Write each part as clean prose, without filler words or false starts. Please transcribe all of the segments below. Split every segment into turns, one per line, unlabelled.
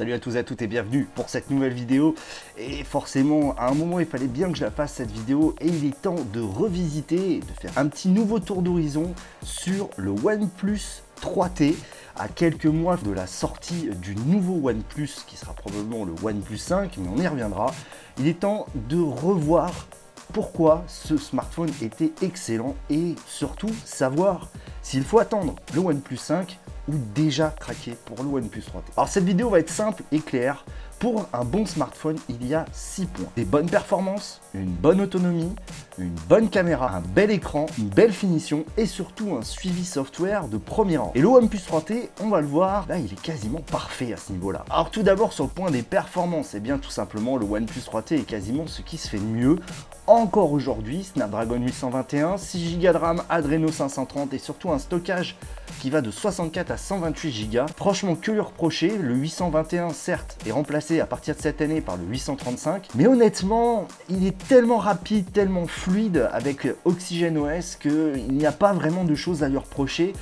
Salut à tous et à toutes et bienvenue pour cette nouvelle vidéo. Et forcément, à un moment, il fallait bien que je la fasse cette vidéo et il est temps de revisiter, de faire un petit nouveau tour d'horizon sur le OnePlus 3T. À quelques mois de la sortie du nouveau OnePlus qui sera probablement le OnePlus 5, mais on y reviendra. Il est temps de revoir pourquoi ce smartphone était excellent et surtout savoir s'il faut attendre le OnePlus 5 ou déjà craquer pour le OnePlus 3T. Alors cette vidéo va être simple et claire. Pour un bon smartphone, il y a 6 points. Des bonnes performances, une bonne autonomie, une bonne caméra, un bel écran, une belle finition et surtout un suivi software de premier rang. Et le OnePlus 3T, on va le voir, là il est quasiment parfait à ce niveau-là. Alors tout d'abord sur le point des performances, eh bien tout simplement le OnePlus 3T est quasiment ce qui se fait de mieux encore aujourd'hui. Snapdragon 821, 6 Go de RAM, Adreno 530 et surtout un stockage qui va de 64 à 128 Go. Franchement, que lui reprocher, le 821 certes est remplacé à partir de cette année par le 835, mais honnêtement, il est tellement rapide, tellement fluide avec OxygenOS qu'il n'y a pas vraiment de choses à lui reprocher.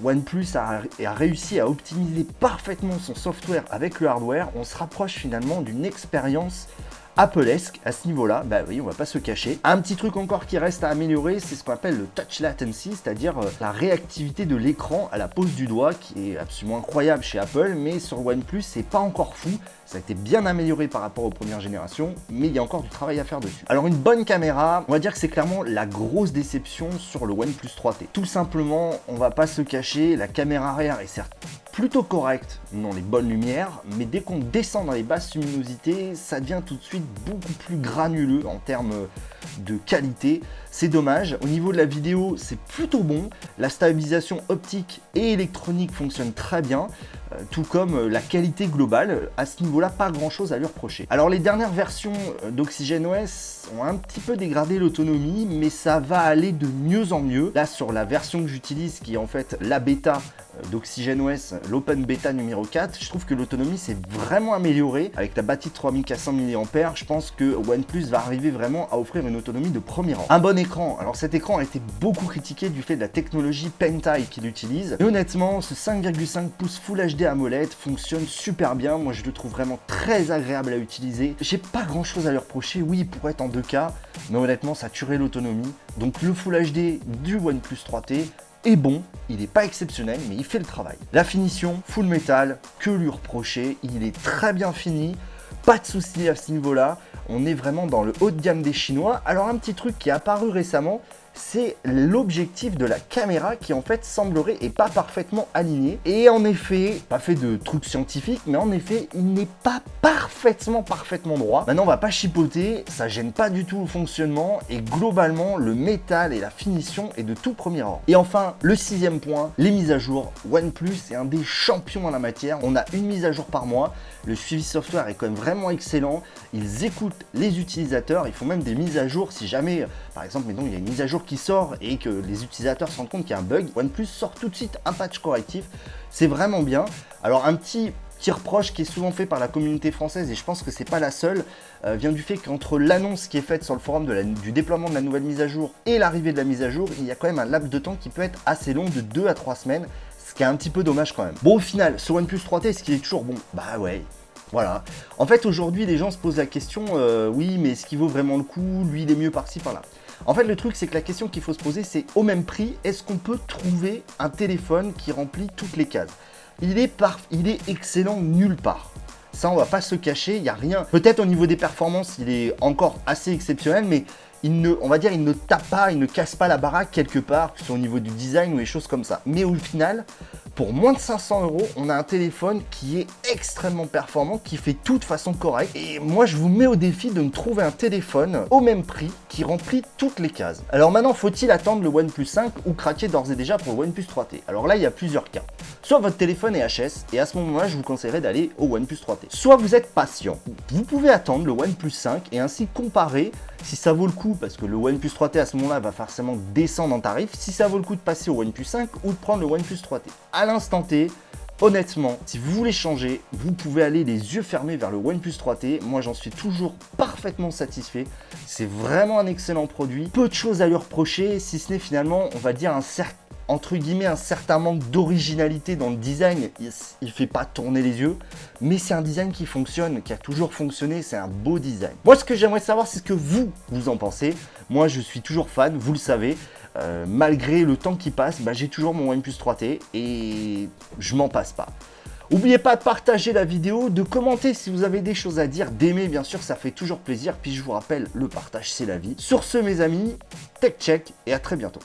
OnePlus a réussi à optimiser parfaitement son software avec le hardware. On se rapproche finalement d'une expérience Apple-esque à ce niveau-là, bah oui, on va pas se cacher. Un petit truc encore qui reste à améliorer, c'est ce qu'on appelle le touch latency, c'est-à-dire la réactivité de l'écran à la pose du doigt, qui est absolument incroyable chez Apple, mais sur OnePlus, c'est pas encore fou. Ça a été bien amélioré par rapport aux premières générations, mais il y a encore du travail à faire dessus. Alors une bonne caméra, on va dire que c'est clairement la grosse déception sur le OnePlus 3T. Tout simplement, on va pas se cacher, la caméra arrière est certes plutôt correcte dans les bonnes lumières, mais dès qu'on descend dans les basses luminosités, ça devient tout de suite beaucoup plus granuleux en termes de qualité. C'est dommage. Au niveau de la vidéo, c'est plutôt bon. La stabilisation optique et électronique fonctionne très bien, tout comme la qualité globale. À ce niveau-là, pas grand-chose à lui reprocher. Alors les dernières versions d'OxygenOS ont un petit peu dégradé l'autonomie, mais ça va aller de mieux en mieux. Là, sur la version que j'utilise, qui est en fait la bêta d'OxygenOS, l'Open Beta numéro 4, je trouve que l'autonomie s'est vraiment améliorée. Avec la batterie de 3400 mAh, je pense que OnePlus va arriver vraiment à offrir une autonomie de premier rang. Un bon écran, alors cet écran a été beaucoup critiqué du fait de la technologie Pentie qu'il utilise. Et honnêtement, ce 5,5 pouces Full HD AMOLED fonctionne super bien. Moi, je le trouve vraiment très agréable à utiliser. J'ai pas grand chose à lui reprocher. Oui, il pourrait être en 2K, mais honnêtement, ça tuerait l'autonomie. Donc le Full HD du OnePlus 3T est bon, il n'est pas exceptionnel, mais il fait le travail. La finition, full métal, que lui reprocher, il est très bien fini, pas de soucis à ce niveau-là, on est vraiment dans le haut de gamme des Chinois. Alors un petit truc qui est apparu récemment, c'est l'objectif de la caméra qui en fait semblerait et pas parfaitement aligné. Et en effet, pas fait de trucs scientifiques, mais en effet, il n'est pas parfaitement droit. Maintenant, on va pas chipoter, ça gêne pas du tout le fonctionnement et globalement, le métal et la finition est de tout premier rang. Et enfin, le 6e point, les mises à jour. OnePlus est un des champions en la matière. On a une mise à jour par mois. Le suivi software est quand même vraiment excellent. Ils écoutent les utilisateurs. Ils font même des mises à jour si jamais, par exemple, mettons, il y a une mise à jour qui sort et que les utilisateurs se rendent compte qu'il y a un bug. OnePlus sort tout de suite un patch correctif. C'est vraiment bien. Alors un petit reproche qui est souvent fait par la communauté française, et je pense que c'est pas la seule, vient du fait qu'entre l'annonce qui est faite sur le forum du déploiement de la nouvelle mise à jour et l'arrivée de la mise à jour, il y a quand même un laps de temps qui peut être assez long, de 2 à 3 semaines, ce qui est un petit peu dommage quand même. Bon, au final, ce OnePlus 3T, est-ce qu'il est toujours bon? Bah ouais. Voilà. En fait, aujourd'hui, les gens se posent la question, oui, mais est-ce qu'il vaut vraiment le coup? Lui, il est mieux par-ci, par-là. En fait, le truc, c'est que la question qu'il faut se poser, c'est au même prix, est-ce qu'on peut trouver un téléphone qui remplit toutes les cases? Il est excellent nulle part. Ça, on va pas se cacher, il n'y a rien. Peut-être au niveau des performances, il est encore assez exceptionnel, mais on va dire, il ne tape pas, il ne casse pas la baraque quelque part, que ce soit au niveau du design ou des choses comme ça. Mais au final, pour moins de 500 €, on a un téléphone qui est extrêmement performant, qui fait tout de façon correcte. Et moi, je vous mets au défi de me trouver un téléphone au même prix qui remplit toutes les cases. Alors maintenant, faut-il attendre le OnePlus 5 ou craquer d'ores et déjà pour le OnePlus 3T? Alors là, il y a plusieurs cas. Soit votre téléphone est HS, et à ce moment-là, je vous conseillerais d'aller au OnePlus 3T. Soit vous êtes patient. Vous pouvez attendre le OnePlus 5 et ainsi comparer si ça vaut le coup, parce que le OnePlus 3T à ce moment-là va forcément descendre en tarif, si ça vaut le coup de passer au OnePlus 5 ou de prendre le OnePlus 3T. À l'instant T, honnêtement, si vous voulez changer, vous pouvez aller les yeux fermés vers le OnePlus 3T. Moi, j'en suis toujours parfaitement satisfait. C'est vraiment un excellent produit. Peu de choses à lui reprocher, si ce n'est finalement, on va dire, un certain entre guillemets un certain manque d'originalité dans le design, il fait pas tourner les yeux, mais c'est un design qui fonctionne, qui a toujours fonctionné, c'est un beau design. Moi ce que j'aimerais savoir c'est ce que vous en pensez. Moi je suis toujours fan, vous le savez, malgré le temps qui passe, j'ai toujours mon OnePlus 3T et je m'en passe pas. N'oubliez pas de partager la vidéo, de commenter si vous avez des choses à dire, d'aimer bien sûr, ça fait toujours plaisir. Puis je vous rappelle, le partage c'est la vie. Sur ce mes amis, tech check et à très bientôt.